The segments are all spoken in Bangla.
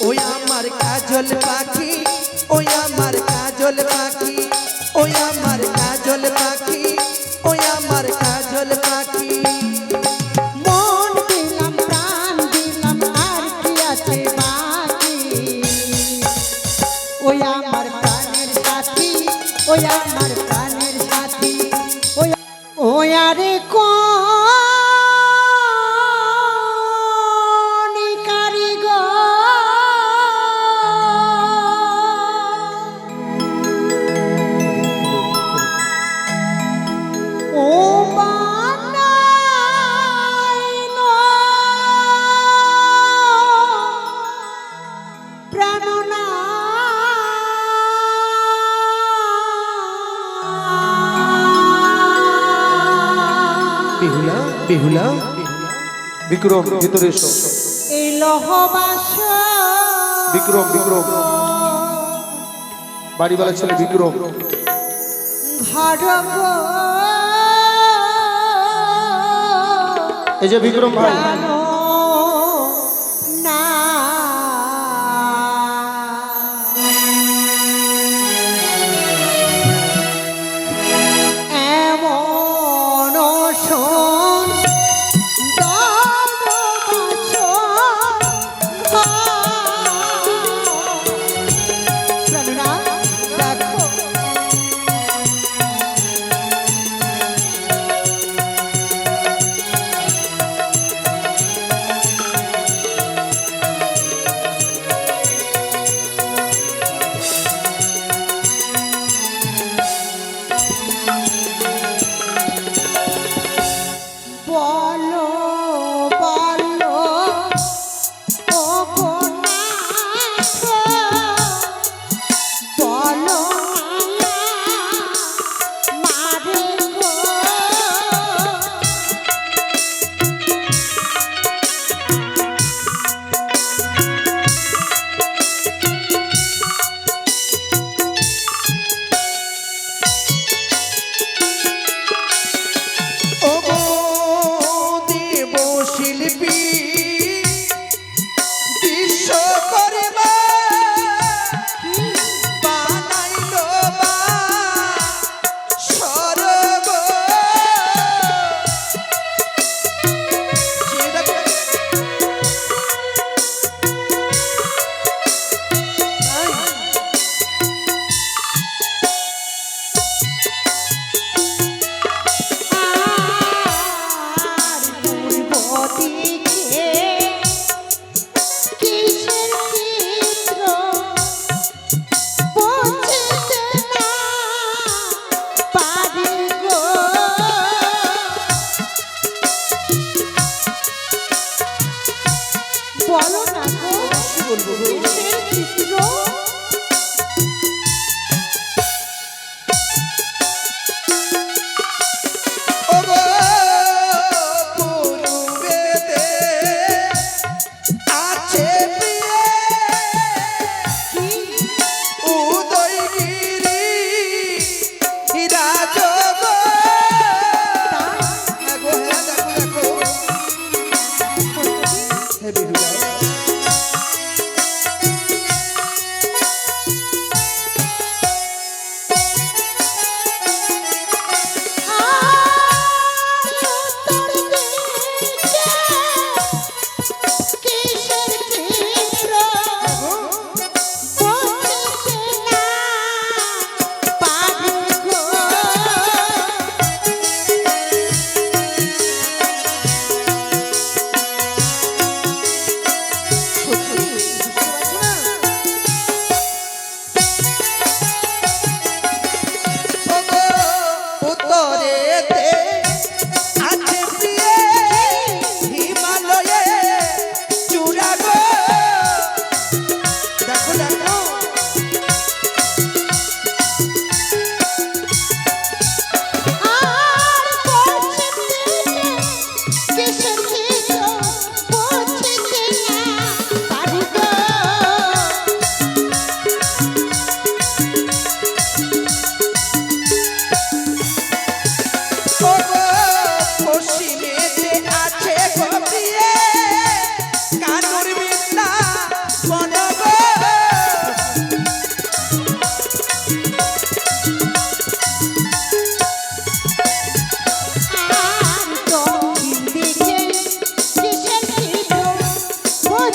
ওই আমার কাজল পাখি, ওই আমার কাজল পাখি, ওই আমার কাজল পাখি, ওই আমার কাজল পাখি। মন দিলাম প্রাণ দিলাম আর কি আছে বাকি। ওই আমার প্রাণের সাথী, ওই আমার প্রাণের সাথী, ওই আরে বেহুলা বেহুলা বিক্রম ভিতরে এসো। এই লহবাস বিক্রম বিক্রম বাড়িওয়ালা ছেলে বিক্রম। ঘর এই যে বিক্রম ভাই। না এমন শোন বলো না গো, বলবো চিত্র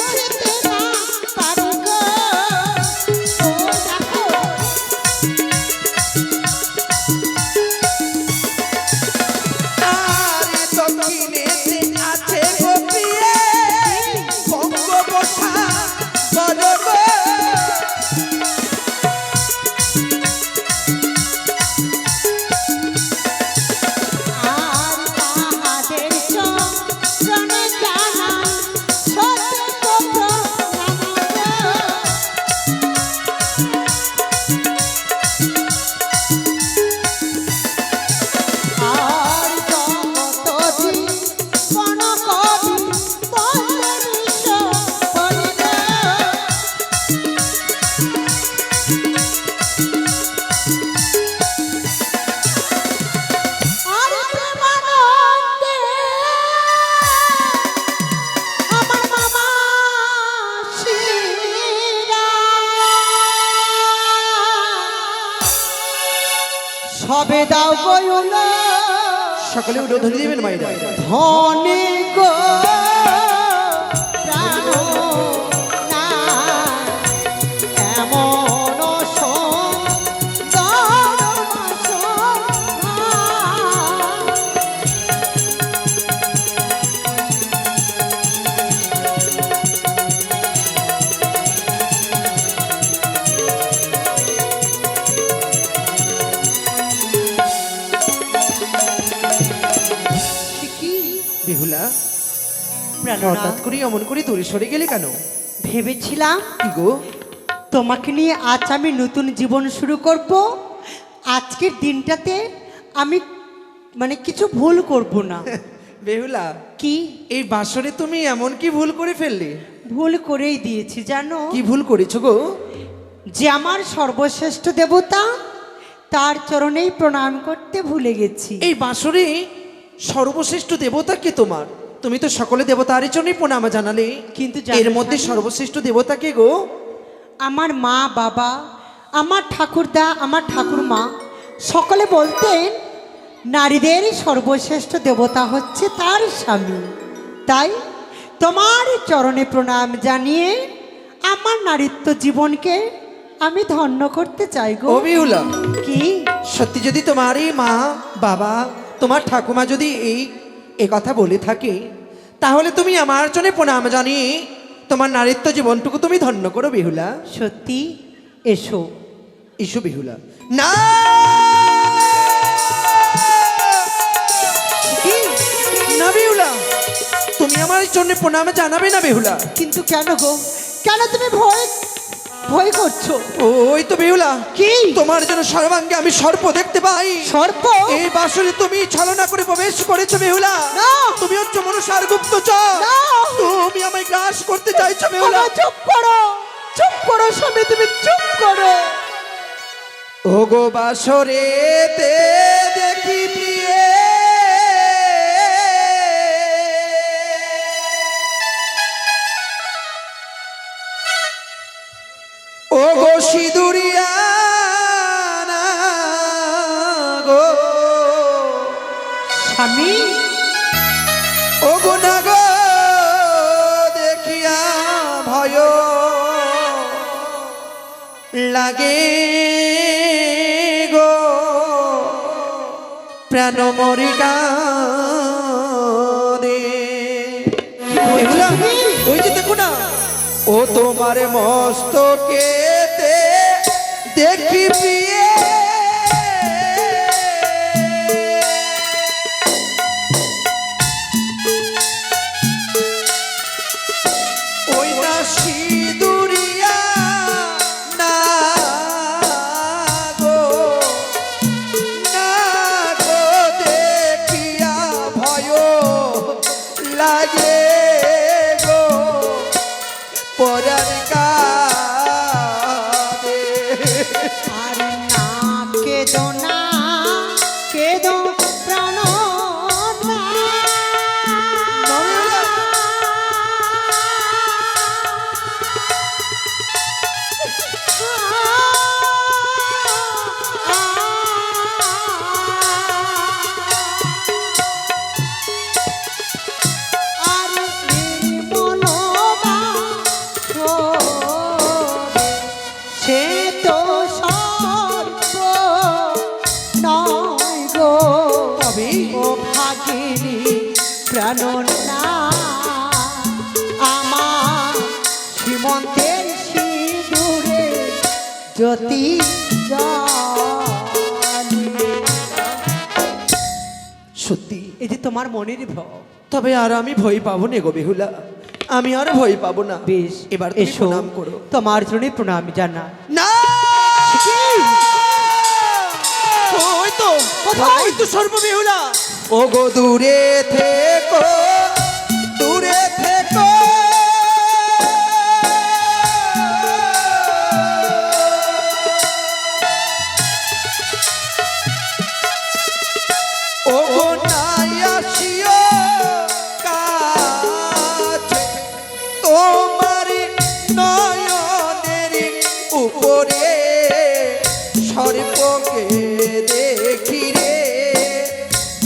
বুঝতে না পারি গো ও দেখো আর দক্ষিণেতে আছে গো প্রিয়ে বঙ্গোপসা বড় গো। আর তাহাদের চরণে জানাই সত্য প্রণাম গো। আর জগত জীবন কবি বন্দনিশ পরিগ। আর প্রেমানন্দে আমার মামা শিরা সবে দাও গয়ুল সকলে উঠে ধরে দিবেন মাইরা। ধনে গো প্রাণ না এমন সুন্দর বাসনা। বেহুলা প্রাণনাথ, হঠাৎ করে অমন করে দূরে সরে গেলে কেন? ভেবেছিলাম কি গো? তোমাকে নিয়ে আজ আমি নতুন জীবন শুরু করব। আজকের দিনটাতে আমি কিছু ভুল করব না। বেহুলা কি এই বাসরে তুমি এমন কি ভুল করে ফেললে? ভুল করেই দিয়েছি জানো? কি ভুল করেছো গো? যে আমার সর্বশ্রেষ্ঠ দেবতা তার চরণেই প্রণাম করতে ভুলে গেছি। এই বাসরে সর্বশ্রেষ্ঠ দেবতা কে তোমার? তুমি তো সকলে দেবতারই জন্যই প্রণাম জানালে, কিন্তু এর মধ্যে সর্বশ্রেষ্ঠ দেবতা কে গো? আমার মা বাবা, আমার ঠাকুরদা, আমার ঠাকুরমা সকলে বলতেন নারীদের সর্বশ্রেষ্ঠ দেবতা হচ্ছে তার স্বামী। তাই তোমার চরণে প্রণাম জানিয়ে আমার নারীত্ব জীবনকে আমি ধন্য করতে চাই গো। ও বেহুলা, কি সত্যি যদি তোমার এই মা বাবা তোমার ঠাকুমা যদি এই কথা বলে থাকে, তাহলে তুমি আমার জন্য প্রণাম জানিয়ে তোমার নারীত্ব জীবনটুকু তুমি ধন্য করো বেহুলা। সত্যি? এসো। ইসু বেহুলা। না কি? না বেহুলা, তুমি আমার জন্য প্রণাম জানাবে না বেহুলা। কিন্তু কেন গো? কেন তুমি ভয় ভয় করছো? ওই তো বেহুলা, কি? তোমার জন্য সর্বাঙ্গে আমি সর্প দেখতে পাই। সর্প? এই বাসরে তুমি ছলনা করে প্রবেশ করেছো বেহুলা। না। তুমি হচ্ছে মনুষ্যার গুপ্তচর। না। তুমি আমায় গ্রাস করতে চাইছো বেহুলা। বাবা, চুপ করো, চুপ করো স্বামী, তুমি চুপ করো। ও গো বাসরে তে দেখি প্রিয়ে ও গো সিঁদুরিয়া না গো স্বামী, ও গো না গো দেখিয়া ভয় লাগে গো প্রাণ মরিকা দে। এগুলা ওই যে দেখো না, ও তোমার মস্তকেতে দেখি প্রিয়ে ওই না সিঁদুরিয়া না গো দেখিয়া ভয় লাগে গো পরার কাঁদে। আর না কেদো না, কেদো প্রাণ না। আর নির্মল জানো না আমার সীমন্তের সিঁদুরে জ্যোতি জ্বলে। সত্যি, এই যে তোমার মনের ভাব। তবে আর আমি ভয় পাবো না গো বেহুলা, আমি আর ভয় পাবো না। বেশ, এবার তুমি এসো, প্রণাম করো। তোমার জন্য প্রণাম জানা। না, ওই তো কোথায়? ওই তো সর্ববেহুলা। ও গো দূরে থেকো, দূরে থেকো, ও গো নাই আসিও কাছে, তোমার নয়নের উপরে সর্পকে দেখি রে,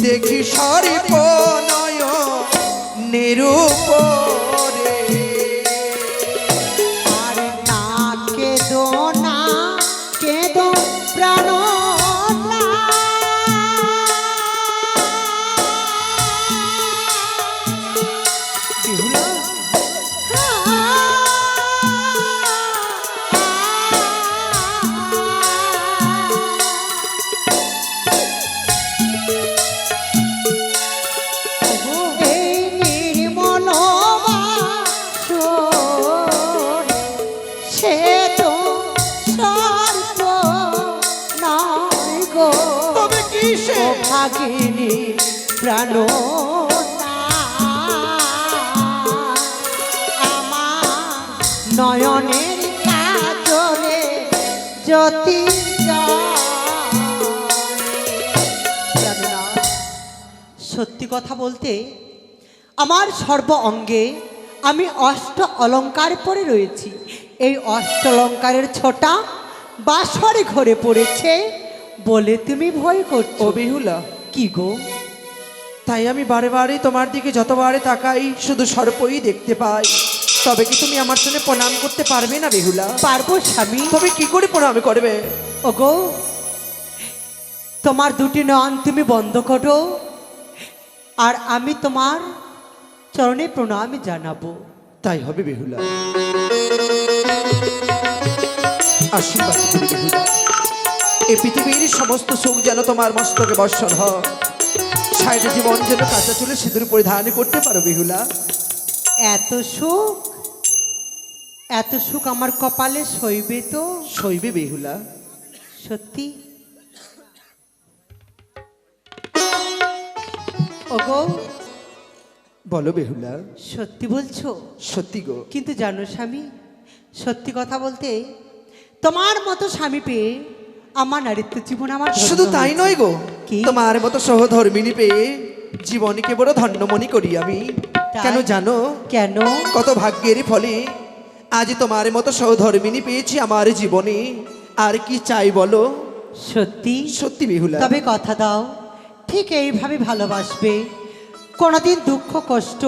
দেখি সর্প নয়নের উপরে। আর না কেঁদো না, কেঁদো প্রাণ না। বেহুলা, এই নির্মল বাসরে সে তো সর্ব নয় গো, তবে কি সে? ও ভাগিনী প্রাণ আমার নয়নের কাজলে জ্যোতি জ্বলে। সত্যি কথা বলতে আমার সর্ব অঙ্গে আমি অষ্ট অলংকার পরে রয়েছি। এই অষ্ট অলংকারের ছোটা বাসরে ঘরে পড়েছে বলে তুমি ভয় করছো। ও বেহুলা, কি গো? তাই আমি বারে বারে তোমার দিকে যতবারে তাকাই শুধু সর্পই দেখতে পাই। তবে কি তুমি আমার জন্য প্রণাম করতে পারবে না বেহুলা? পারবো স্বামী। তবে কি করে প্রণাম করবে? ওগো, তোমার দুটি নয়ন তুমি বন্ধ করো, আর আমি তোমার চরণে প্রণাম জানাবো। তাই হবে বেহুলা, আশীর্বাদ করি বেহুলা। এই পৃথিবীর সমস্ত সুখ যেন তোমার মস্তকে বর্ষণ হয়, সাইডে জীবন যেন কাঁচা চুলে সিঁদুর পরিধান করতে পারো বেহুলা। এত সুখ, এত সুখ আমার কপালে সইবে তো? সইবে বেহুলা। সত্যি? ওগো, বলো বেহুলা। সত্যি বলছো? সত্যি গো। কিন্তু জানো স্বামী, সত্যি কথা বলতে তোমার মতো স্বামী পেয়ে আমার নারীত্ব জীবন আমার ধন্য শুধু তাই হয়েছে। নয় গো, কি? তোমার মতো সহধর্মিনী পেয়ে জীবনকে বড় ধন্যমণি করি আমি। তাই? কেন জানো? কেন? কত ভাগ্যের ফলে আজ তোমার মতো সহধর্মিনী পেয়েছি আমার জীবনে। আর কি চাই বলো? সত্যি? সত্যি বেহুলা। তবে কথা দাও, ঠিক এইভাবে ভালোবাসবে, কোনোদিন দুঃখ কষ্ট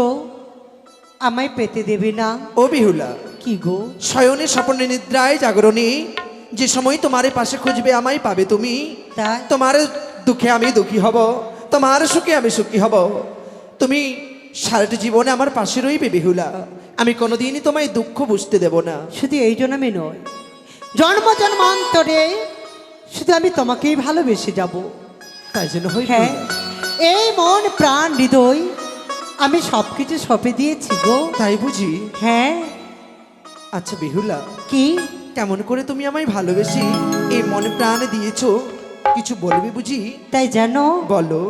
আমায় পেতে দেবে না। ও বেহুলা, কি গো? শয়নে স্বপ্নে নিদ্রায় জাগরণে যে সময় তোমার পাশে খুঁজবে আমায় পাবে তুমি। তাই? তোমার দুঃখে আমি দুঃখী হব, তোমার সুখে আমি সুখী হব। তুমি সারাটি জীবনে আমার পাশে রইবে বেহুলা। আমি কোনোদিনই তোমায় দুঃখ বুঝতে দেব না। শুধু এই জন্মে নয়, জন্ম জন্মান্তরে শুধু আমি তোমাকেই ভালোবেসে যাব। তাই জন্য হয় হ্যাঁ, বেহুলা। এই মন প্রাণ হৃদয় আমি সব কিছু সঁপে দিয়েছি গো। তাই বুঝি? হ্যাঁ। আচ্ছা বেহুলা, কি? কেমন করে তুমি আমায় ভালোবেসে এই মনে প্রাণ দিয়েছো, কিছু বলবে বুঝি? তাই জানো, বলো।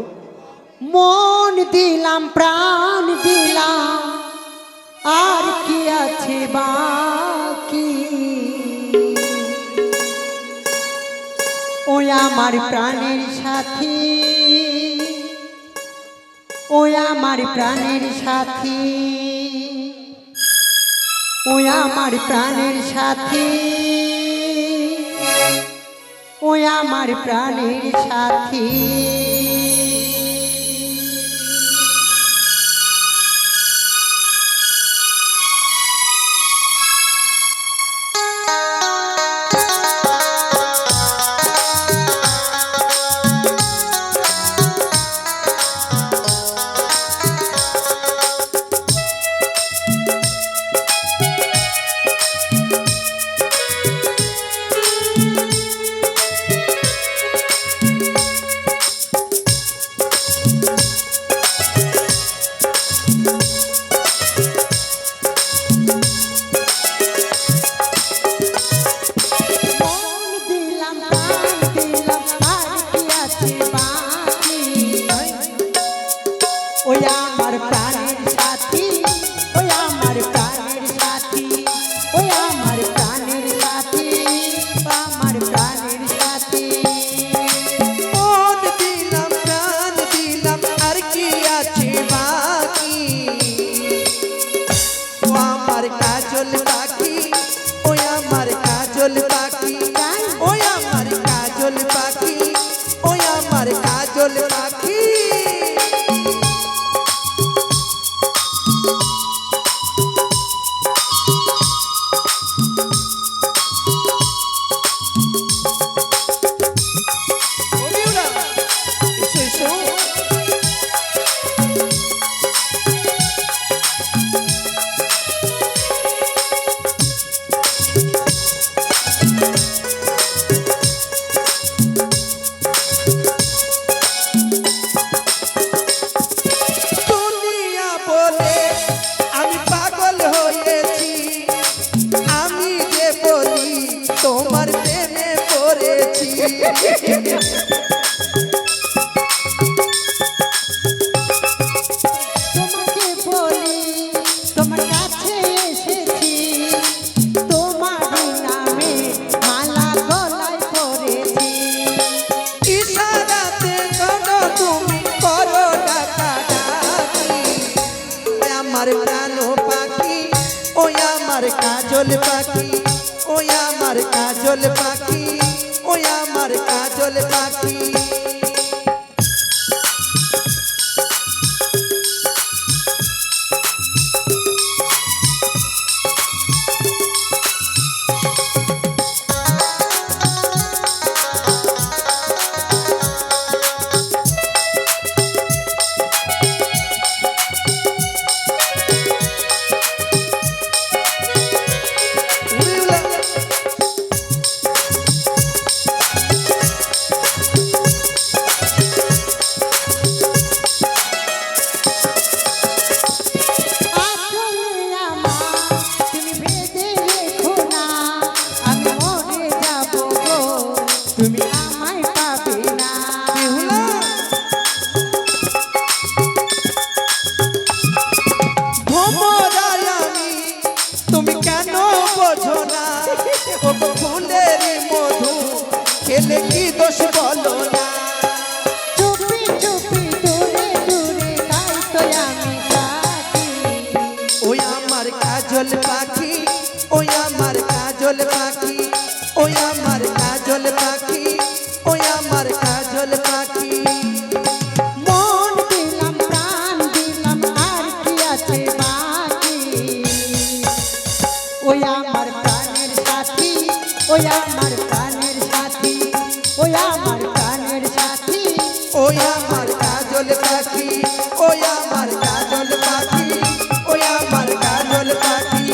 মন দিলাম প্রাণ দিলাম, আর কি আছে বাকি? ওই আমার প্রাণের সাথী, ওই আমার প্রাণের সাথী, ওই আমার প্রাণের সাথী, ওই আমার প্রাণের সাথী। তোমাকে বলি তোমার কাছে এসেছি, তোমার নামে মালা গলায় পরেছি। ইশারাতে করো তুমি করো ডাকাডাকি, ওই আমার প্রাণ পাখি, ওই আমার কাজল পাখি, ওই আমার কাজল পাখি, ওই আমার কাজল পাখি। আসলে আমার তুমি ভেবে রেখো না, আমি মরে যাব গো, তুমি আমায় পাবে না। বেহুলা, ভোমরাই আমি, তুমি কেন বোঝো না? ও ফুলের মধু খেলে কি দোষ বলো না? চুপি চুপি দূরে দূরে তাই তো আমি থাকি। ওই আমার কাজল পাখি, ওই আমার কাজল পাখি, ওই আমার কাজল পাখি, ওই আমার কাজল পাখি। মন দিলাম প্রাণ দিলাম আর কি আছে বাকি। ওই আমার প্রাণের সাথী, ওই আমার প্রাণের সাথী, ওই আমার প্রাণের সাথী। ওই আমার কাজল পাখি, ওই আমার কাজল পাখি, ওই আমার কাজল পাখি,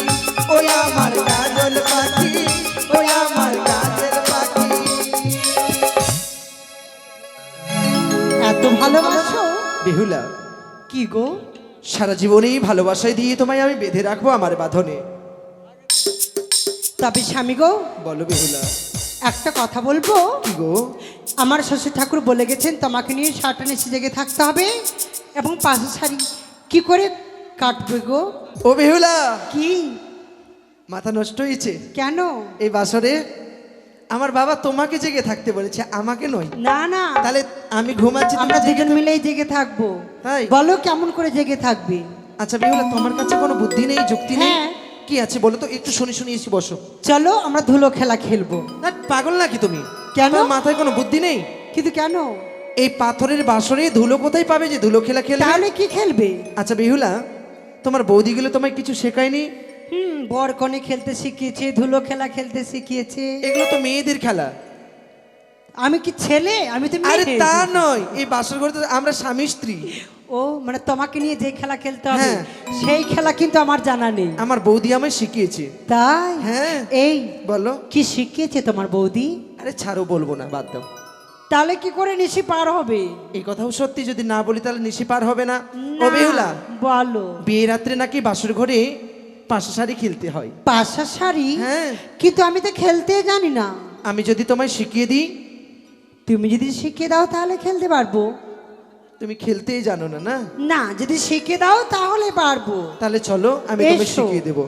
ওই আমার কাজল পাখি, ওই আমার কাজল পাখি। এত ভালোবাসো? বেহুলা, কি গো? সারা জীবনেই ভালোবাসায় দিয়ে তোমায় আমি বেঁধে রাখবো আমার বাঁধনে। তবে স্বামী গো, বলো বেহুলা। একটা কথা বলবো। কি গো? আমার শ্বশুর ঠাকুর বলে গেছেন তোমাকে নিয়ে সারাটা নিচে জেগে থাকতে হবে, এবং পাশে শাড়ি কি করে কাটবে গো? ও বেহুলা, কি? মাথা নষ্ট হয়েছে? কেন? এই বাসরে আমার বাবা তোমাকে জেগে থাকতে বলেছে, আমাকে নয়। না না, তাহলে আমি ঘুমাচ্ছি, আমরা তুমি জেগে দুজন মিলেই জেগে থাকবো। তাই? বলো কেমন করে জেগে থাকবে? আচ্ছা বেহুলা, তোমার কাছে কোনো বুদ্ধি নেই, যুক্তি নেই? হ্যাঁ। কি আছে বলো তো, একটু শুনি শুনি এসে বসো। চলো আমরা ধুলো খেলা খেলবো। না, পাগল নাকি তুমি? কেন? তোমার মাথায় কোনো বুদ্ধি নেই? কিন্তু কেন? এই পাথরের বাসরে ধুলো কোথায় পাবে যে ধুলো খেলা খেলবে? তাহলে কি খেলবে? আচ্ছা বেহুলা, তোমার বৌদিগুলো তোমায় কিছু শেখায়নি? বর কনে খেলতে শিখিয়েছে, ধুলো খেলা খেলতে শিখিয়েছে। এগুলো তো মেয়েদের খেলা। আমি কি ছেলে? আমি তো আরে মেয়ে। তা নয়, এই বাসর ঘরে তো আমরা স্বামী স্ত্রী। ও মানে তোমাকে নিয়ে যে খেলা খেলতে হবে, হ্যাঁ। সেই খেলা কিন্তু আমার জানা নেই। আমার বৌদি আমায় শিখিয়েছে। তাই? হ্যাঁ। এই বলো। কি শিখিয়েছে তোমার বৌদি? আরে ছাড়ো, বলবো না, বাদ দাও। তাহলে কি করে নিশি পার হবে? এই কথাও সত্যি, যদি না বলি তাহলে নিশি পার হবে না। ও না, বেহুলা, বলো। বিয়ে রাত্রে নাকি বাসর ঘরে পাশা শাড়ি খেলতে হয়। পাশা শাড়ি? হ্যাঁ। কিন্তু আমি তো খেলতে জানি না। আমি যদি তোমায় শিখিয়ে দিই? তুমি যদি শিখিয়ে দাও তাহলে খেলতে পারবো। তুমি খেলতেই জানো না, না? না, যদি শিখিয়ে দাও তাহলে পারবো। তাহলে চলো, আমি তোমায় এসো। শিখিয়ে দেবো।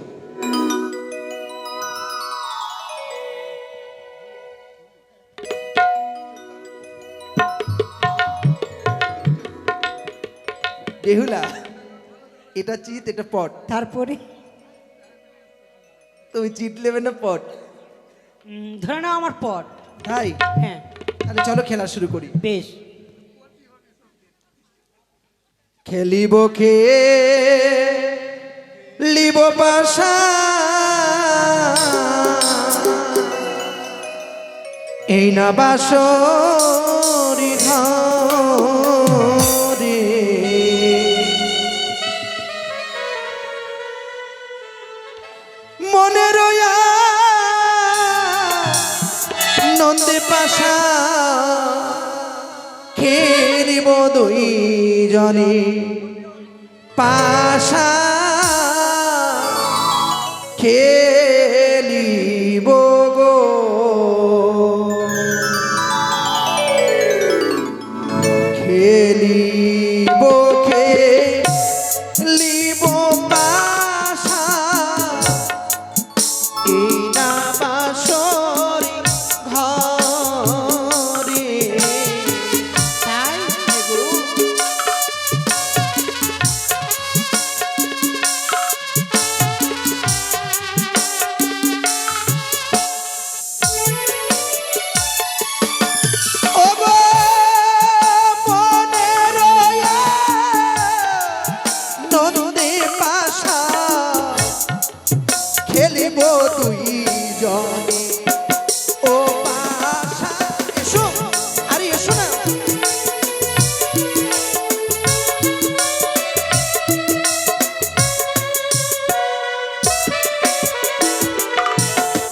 বেহুলা, এটা চিত, এটা পট। তারপরে তুমি চিট নেবে না পট? ধরে নাও আমার পট। তাই? হ্যাঁ, তাহলে চলো খেলা শুরু করি। বেশ। খেলিব লিব পাশা, এই না বাসরি ঘরে, মনে রয়া নন্দে পাশা, খেলিব দুই জনে পাশা, খেলিব গো। এই না বাসরি ঘরে তাই ওগো মনে রয়ে নন্দে পাশা খেলিব দুই জনে ও পাশা এসো আরে এসো না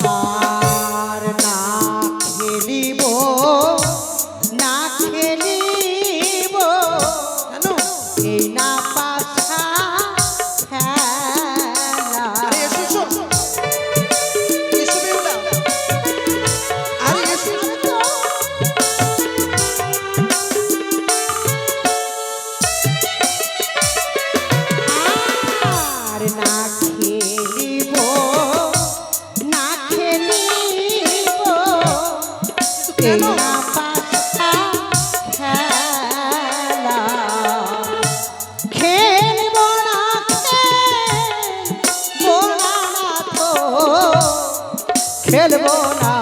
আর না খেলিব না খেলিব কেন এই না পাছা খেলা আরে এসো এসো এসো বেহুলা আরে এসো আর না খেলিব না খেলিব এই না পাছা খেলা খেলব না খেলব না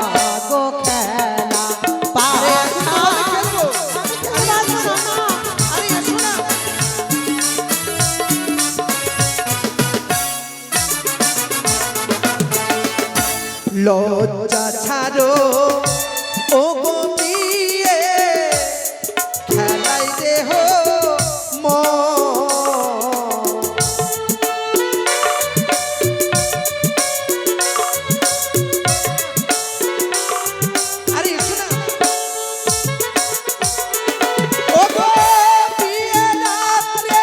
গো খেলা পাছা আরে এসো না লজ্জা ছাড়ো ও গো বিয়ে খেলাই দেহ আরে এসো না ও গো বিয়ে রাত্রে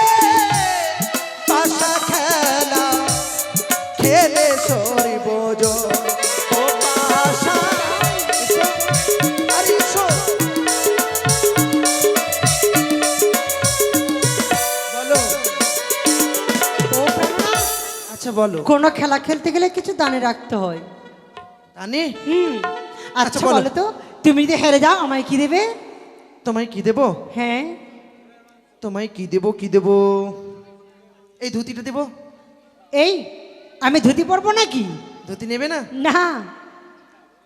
পাশা খেলা খেলে সরিব ও পাশা এসো আরে এসো বলো ও প্রাণনা, আচ্ছা বলো কোনো খেলা খেলতে গেলে কিছু দানে রাখতে হয় তানি আচ্ছা বলো। বলো তো তুমি যদি হেরে যাও আমায় কি দেবে তোমায় কি দেব হ্যাঁ তোমায় কি দেব এই ধুতিটা দেব এই আমি ধুতি পরবো নাকি ধুতি নেবে না না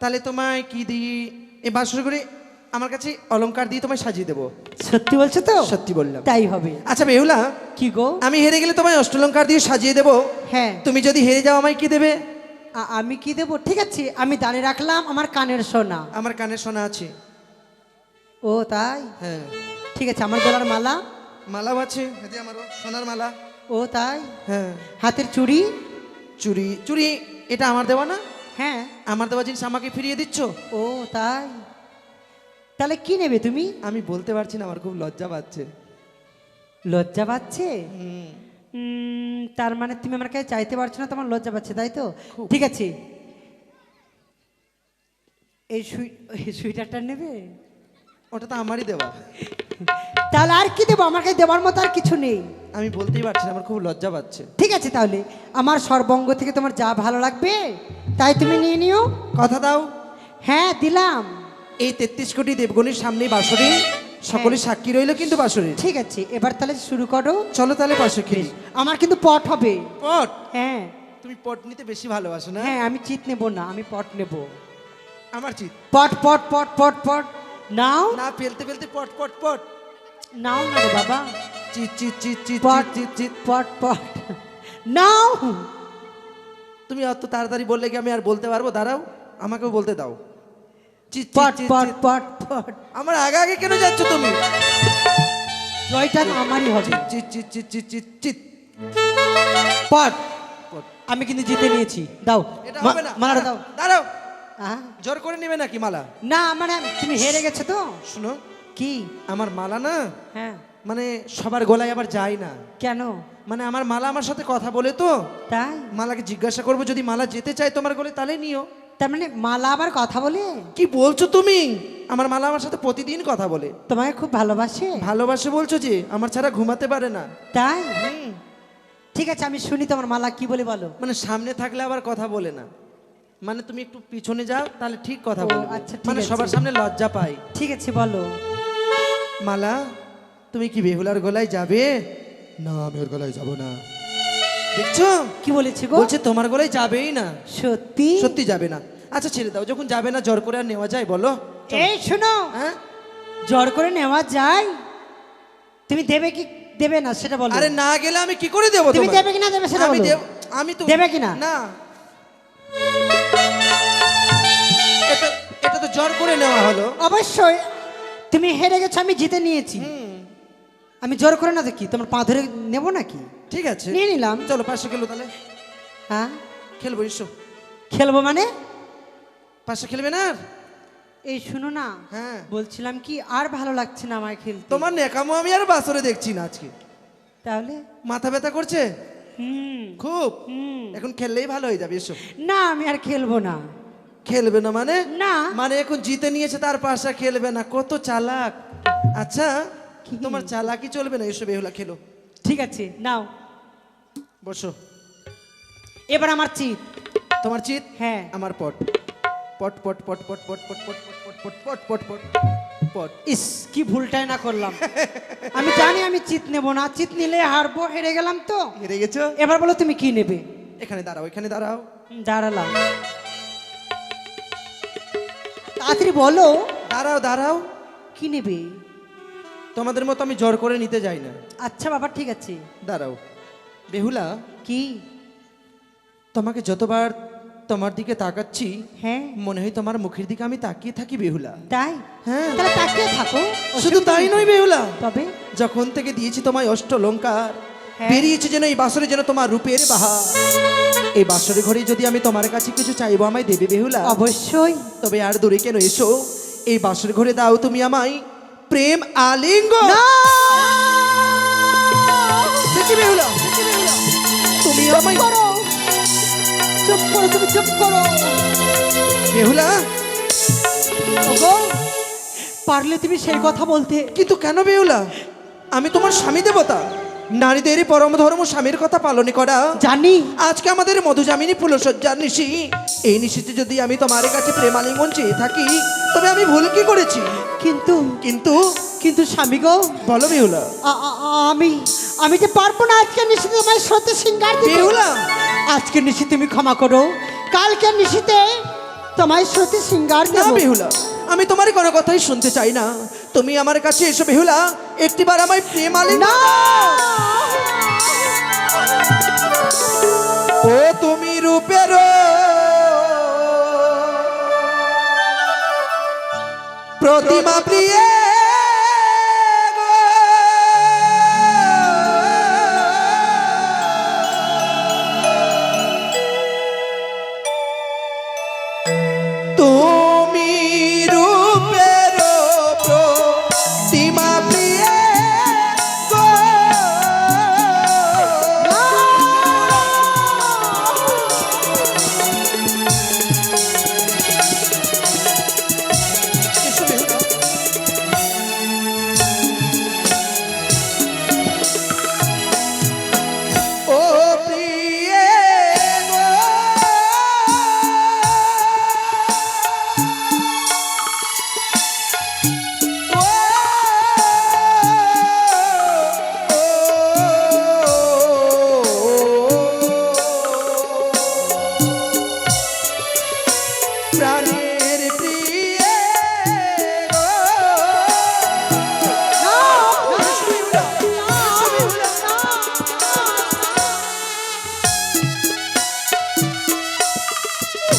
তাহলে তোমায় কি দিই এই বাসর করে আমার কাছে অলংকার দিয়ে তোমায় সাজিয়ে দেবো সত্যি বলছো তো সত্যি বললাম তাই হবে আচ্ছা বেহুলা কি গো আমি হেরে গেলে তোমায় অষ্টলঙ্কার দিয়ে সাজিয়ে দেবো হ্যাঁ তুমি যদি হেরে যাও আমায় কি দেবে আমি কি দেবো ঠিক আছে আমি দানে রাখলাম আমার কানের সোনা আমার কানে শোনা আছে ও তাই হ্যাঁ ঠিক আছে আমার গলার মালা মালাও আছে হাতে আমারও সোনার মালা ও তাই হ্যাঁ হাতের চুড়ি চুড়ি চুড়ি এটা আমার দেওয়া না হ্যাঁ আমার দেওয়া জিনিস আমাকে ফিরিয়ে দিচ্ছ ও তাই তাহলে কি নেবে তুমি আমি বলতে পারছি না আমার খুব লজ্জা পাচ্ছে লজ্জা পাচ্ছে হুম, তার মানে তুমি আমার কাছে চাইতে পারছো না তোমার লজ্জা পাচ্ছে তাই তো ঠিক আছে এই সুইটারটা নেবে ওটা তো আমারই দেওয়া তাহলে আর কি দেবো আমার কাছে দেওয়ার মতো আর কিছু নেই আমি বলতেই পারছি না আমার খুব লজ্জা পাচ্ছে ঠিক আছে তাহলে আমার সর্বঙ্গ থেকে তোমার যা ভালো লাগবে তাই তুমি নিয়ে নিও কথা দাও হ্যাঁ দিলাম এই 33 কোটি দেবগণের সামনে বাসরে সকলে সাক্ষী রইলো কিন্তু বাসরে ঠিক আছে এবার তাহলে শুরু করো চলো তাহলে পাশে খেলি আমার কিন্তু পট হবে পট হ্যাঁ তুমি পট নিতে বেশি ভালোবাসো না হ্যাঁ আমি চিত নেব না আমি পট নেব আমার চিত পট পট পট পট পট নাও না ফেলতে ফেলতে পট পট পট নাও না রে বাবা চিত চিত চিত চিত পট চিত চিত পট পট নাও তুমি অত তাড়াতাড়ি বললে কি আমি আর বলতে পারবো দাঁড়াও আমাকেও বলতে দাও চিত চিত পট চিত পট চিত। পট পট আমার আগে আগে কেন যাচ্ছ তুমি জয়টা আমারই হবে চিত চিত চিত চিত চিত চিত পট পট। আমি কিন্তু জিতে নিয়েছি দাও এটা হবে না মালাটা দাও দাঁড়াও আহ, জোর করে নেবে নাকি মালা না মানে তুমি হেরে গেছো তো শুনো কি আমার মালা না হ্যাঁ মানে সবার গলায় আবার যায় না কেন মানে আমার মালা আমার সাথে কথা বলে তো তাই মালাকে জিজ্ঞাসা করবো যদি মালা যেতে চায় তোমার গলে তাহলে নিও তার মানে মালা আবার কথা বলে কি বলছো তুমি আমার মালা আমার সাথে প্রতিদিন কথা বলে তোমাকে খুব ভালোবাসে ভালোবাসে বলছো যে আমার ছাড়া ঘুমাতে পারে না তাই ঠিক আছে আমি শুনি তোমার মালা কি বলে বলো মানে সামনে থাকলে আবার কথা বলে না মানে তুমি একটু পিছনে যাও, তাহলে ঠিক কথা ও, বলবে। আচ্ছা, ঠিক মানে আছে। সবার সামনে লজ্জা পাই। ঠিক আছে বলো। মালা, তুমি কি বেহুলার গলায় যাবে? না আমি ওর গলায় যাবো না। দেখছো, কি বলেছি গো? বলছে তোমার গলায় যাবেই না। সত্যি? সত্যি যাবে না। আচ্ছা ছেড়ে দাও, যখন যাবে না জোর করে আর নেওয়া যায় বলো? এই শোনো, হ্যাঁ, জোর করে নেওয়া যায়? তুমি দেবে কি দেবে না সেটা বলো। আরে না গেলে আমি কি করে দেবো তুমি তোমায়? দেবে কি না দেবে সেটা আমি বলো। আমি তো দেবে কি না? না, এটা এটা তো জোর করে নেওয়া হলো। অবশ্যই। তুমি হেরে গেছো, আমি জিতে নিয়েছি। আমি জোর করে না দেখি তোমার পা ধরে নেবো নাকি? ঠিক আছে, নিয়ে নিলাম। চলো পাশে খেলো তাহলে। হ্যাঁ, খেলবো, এসো। খেলবো মানে? পাশে খেলবে না আর? এই শুনো না, হ্যাঁ, বলছিলাম কি আর ভালো লাগছে না আমার খেলতে। তোমার নেকামো আমি আর বাসরে দেখছি না আজকে। তাহলে? মাথা ব্যথা করছে হুম খুব? হুম। এখন খেললেই ভালো হয়ে যাবে, এসো। না আমি আর খেলবো না। খেলবে না মানে? না। মানে এখন জিতে নিয়েছে তার পাশা খেলবে না, কত চালাক। আচ্ছা, কি? তোমার চালাকি চলবে না, এসো বেহুলা খেলো। ঠিক আছে নাও, বসো। এবার আমার চিত। তোমার চিত? হ্যাঁ। আমার পট পট পট পট পট পট পট পট পট পট পট পট পট পট। ইস কি ভুলটাই না করলাম। আমি জানি আমি চিত নেব না, চিত নিলে হারবো, হেরে গেলাম তো। হেরে গেছো? এবার বলো তুমি কি নেবে? এখানে দাঁড়াও, এখানে দাঁড়াও। দাঁড়ালাম। তাড়াতাড়ি বলো দাঁড়াও দাঁড়াও। কি নেবে? তোমাদের মতো আমি জোর করে নিতে যাই না। আচ্ছা বাবা ঠিক আছে। দাঁড়াও। বেহুলা, কি? তোমাকে যতবার তোমার দিকে তাকাচ্ছি হ্যাঁ মনে হয় তোমার মুখের দিকে আমি তাকিয়ে থাকি বেহুলা। তাই? হ্যাঁ। তাহলে তাকিয়ে থাকো। শুধু তাই নয় বেহুলা, তবে যখন থেকে দিয়েছি তোমায় অষ্টলঙ্কার, হ্যাঁ। বেরিয়েছে যেন এই বাসরে যেন তোমার রূপের বাহার। এই বাসরে ঘরে যদি আমি তোমার কাছে কিছু চাইবো আমায় দেবে বেহুলা? অবশ্যই। তবে আর দূরে কেন, এসো এই বাসর ঘরে দাও তুমি আমায় প্রেম আলিঙ্গন। না! দেখি বেহুলা, তুমি আমায় করো, চুপ করো, তুমি চুপ করো। বেহুলা। ওগো, পারলে তুমি সেই কথা বলতে। কিন্তু কেন বেহুলা? আমি তোমার স্বামী দেবতা, নারীদের পরম ধর্ম স্বামীর কথা পালন করা। জানি। আজকে আমাদের মধুজামিনী ফুলসজ্জার নিশি, এই নিশিতে যদি আমি তোমার কাছে প্রেমালিঙ্গন চেয়ে থাকি তবে আমি ভুল কি করেছি? কিন্তু কিন্তু কিন্তু স্বামী গো, বলো বেহুলা। আমি আমি যে পারবো না আজকে নিশিতে তোমায় সত্যি সিঙ্গার দিতে। বেহুলা। আজকে নিশি তুমি ক্ষমা করো, কালকে নিশিতে তোমায় সত্যি সিঙ্গার না দেব। বেহুলা, আমি তোমার কোনো কথাই শুনতে চাই না। তুমি আমার কাছে এসো বেহুলা, একটিবার আমায় প্রেম আলিঙ্গন না! ও তুমি রূপের প্রতিমা প্রিয়ে